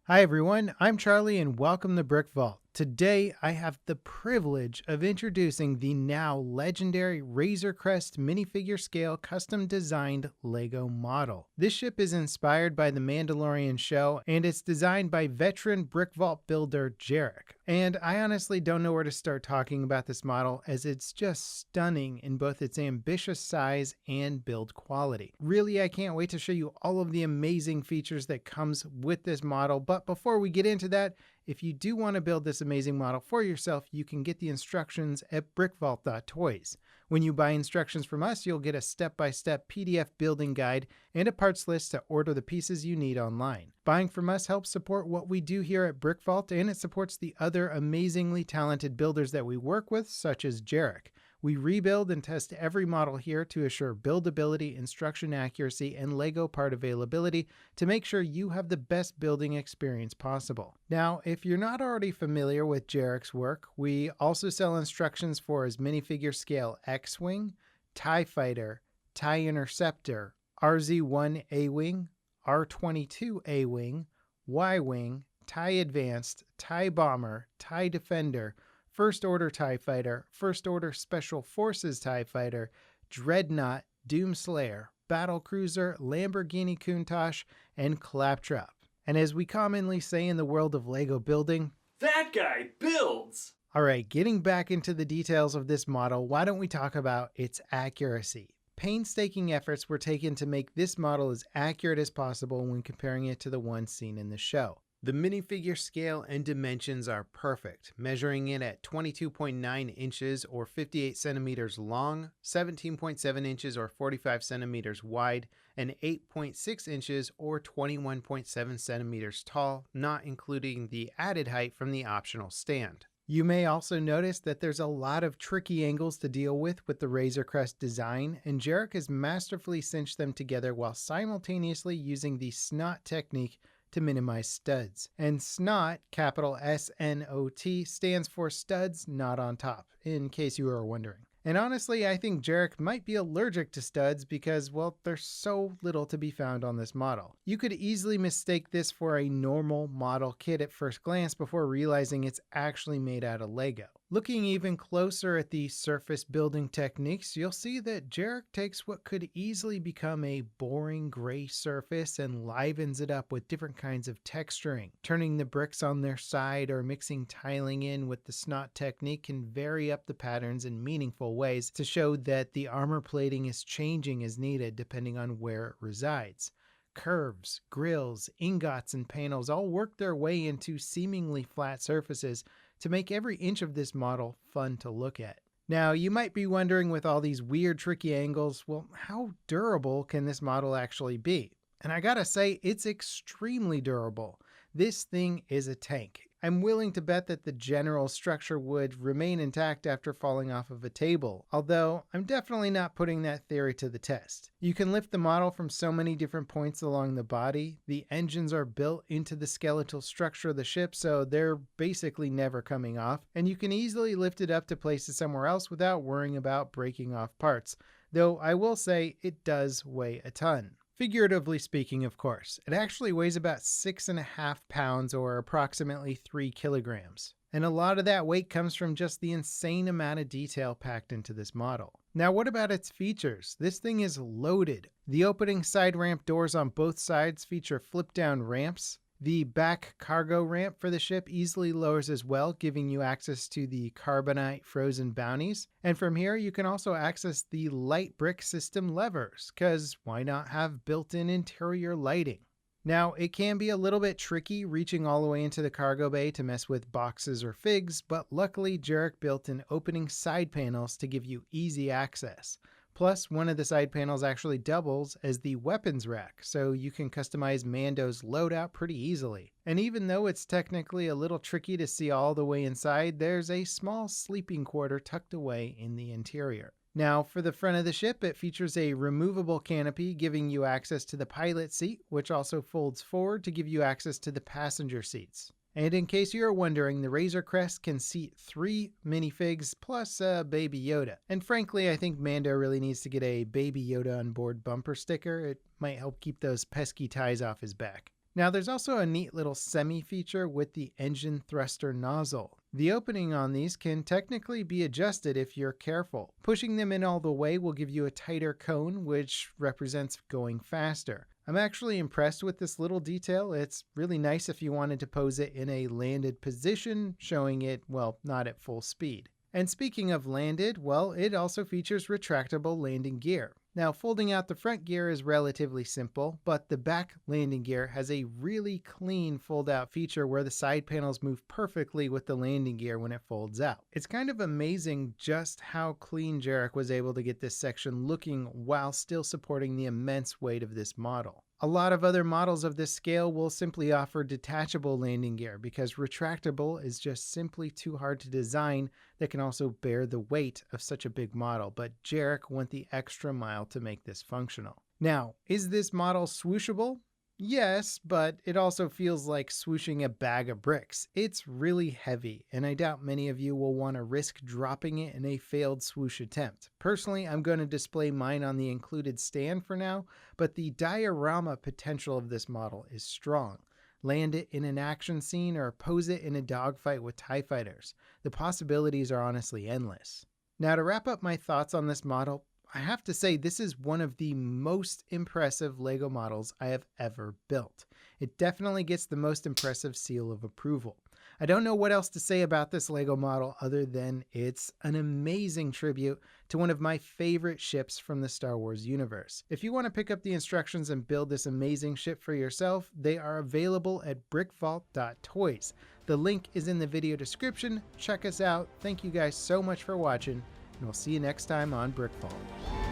Hi everyone, I'm Charlie and welcome to BrickVault. Today I have the privilege of introducing the now legendary Razor Crest minifigure scale custom designed LEGO model. This ship is inspired by the Mandalorian show and it's designed by veteran BrickVault builder Jarek. And I honestly don't know where to start talking about this model as it's just stunning in both its ambitious size and build quality. Really, I can't wait to show you all of the amazing features that comes with this model, but before we get into that, if you do want to build this amazing model for yourself, you can get the instructions at brickvault.toys. When you buy instructions from us, you'll get a step-by-step PDF building guide and a parts list to order the pieces you need online. Buying from us helps support what we do here at BrickVault, and it supports the other amazingly talented builders that we work with, such as Jarek. We rebuild and test every model here to assure buildability, instruction accuracy, and LEGO part availability to make sure you have the best building experience possible. Now, if you're not already familiar with Jarek's work, we also sell instructions for his minifigure scale X-Wing, TIE Fighter, TIE Interceptor, RZ-1 A-Wing, R-22 A-Wing, Y-Wing, TIE Advanced, TIE Bomber, TIE Defender, First Order TIE Fighter, First Order Special Forces TIE Fighter, Dreadnought, Doomslayer, Battlecruiser, Lamborghini Countach, and Claptrap. And as we commonly say in the world of LEGO building, that guy builds! Alright, getting back into the details of this model, why don't we talk about its accuracy? Painstaking efforts were taken to make this model as accurate as possible when comparing it to the one seen in the show. The minifigure scale and dimensions are perfect, measuring it at 22.9 inches or 58 centimeters long, 17.7 inches or 45 centimeters wide, and 8.6 inches or 21.7 centimeters tall, not including the added height from the optional stand. You may also notice that there's a lot of tricky angles to deal with the Razor Crest design, and Jarek has masterfully cinched them together while simultaneously using the snot technique to minimize studs. And SNOT, capital S-N-O-T, stands for studs not on top, in case you were wondering. And honestly, I think Jarek might be allergic to studs because, well, there's so little to be found on this model. You could easily mistake this for a normal model kit at first glance before realizing it's actually made out of LEGO. Looking even closer at the surface building techniques, you'll see that Jarek takes what could easily become a boring gray surface and livens it up with different kinds of texturing. Turning the bricks on their side or mixing tiling in with the snot technique can vary up the patterns in meaningful ways to show that the armor plating is changing as needed depending on where it resides. Curves, grills, ingots, and panels all work their way into seemingly flat surfaces to make every inch of this model fun to look at. Now, you might be wondering, with all these weird tricky angles, well, how durable can this model actually be? And I gotta say, it's extremely durable. This thing is a tank. I'm willing to bet that the general structure would remain intact after falling off of a table, although I'm definitely not putting that theory to the test. You can lift the model from so many different points along the body. The engines are built into the skeletal structure of the ship, so they're basically never coming off, and you can easily lift it up to place it somewhere else without worrying about breaking off parts, though I will say it does weigh a ton. Figuratively speaking, of course. It actually weighs about 6.5 pounds or approximately 3 kilograms. And a lot of that weight comes from just the insane amount of detail packed into this model. Now, what about its features? This thing is loaded. The opening side ramp doors on both sides feature flip-down ramps. The back cargo ramp for the ship easily lowers as well, giving you access to the carbonite frozen bounties. And from here, you can also access the light brick system levers, because why not have built-in interior lighting? Now, it can be a little bit tricky reaching all the way into the cargo bay to mess with boxes or figs, but luckily Jarek built in opening side panels to give you easy access. Plus, one of the side panels actually doubles as the weapons rack, so you can customize Mando's loadout pretty easily. And even though it's technically a little tricky to see all the way inside, there's a small sleeping quarter tucked away in the interior. Now, for the front of the ship, it features a removable canopy giving you access to the pilot seat, which also folds forward to give you access to the passenger seats. And in case you are wondering, the Razor Crest can seat 3 minifigs plus a Baby Yoda. And frankly, I think Mando really needs to get a Baby Yoda on board bumper sticker. It might help keep those pesky ties off his back. Now, there's also a neat little semi-feature with the engine thruster nozzle. The opening on these can technically be adjusted if you're careful. Pushing them in all the way will give you a tighter cone, which represents going faster. I'm actually impressed with this little detail. It's really nice if you wanted to pose it in a landed position, showing it, well, not at full speed. And speaking of landed, well, it also features retractable landing gear. Now, folding out the front gear is relatively simple, but the back landing gear has a really clean fold-out feature where the side panels move perfectly with the landing gear when it folds out. It's kind of amazing just how clean Jarek was able to get this section looking while still supporting the immense weight of this model. A lot of other models of this scale will simply offer detachable landing gear because retractable is just simply too hard to design that can also bear the weight of such a big model, but Jarek went the extra mile to make this functional. Now, is this model swooshable? Yes, but it also feels like swooshing a bag of bricks. It's really heavy, and I doubt many of you will want to risk dropping it in a failed swoosh attempt. Personally, I'm going to display mine on the included stand for now, but the diorama potential of this model is strong. Land it in an action scene or pose it in a dogfight with TIE fighters. The possibilities are honestly endless. Now, to wrap up my thoughts on this model, I have to say this is one of the most impressive LEGO models I have ever built. It definitely gets the most impressive seal of approval. I don't know what else to say about this LEGO model other than it's an amazing tribute to one of my favorite ships from the Star Wars universe. If you want to pick up the instructions and build this amazing ship for yourself, they are available at brickvault.toys. The link is in the video description. Check us out. Thank you guys so much for watching, and we'll see you next time on BrickVault.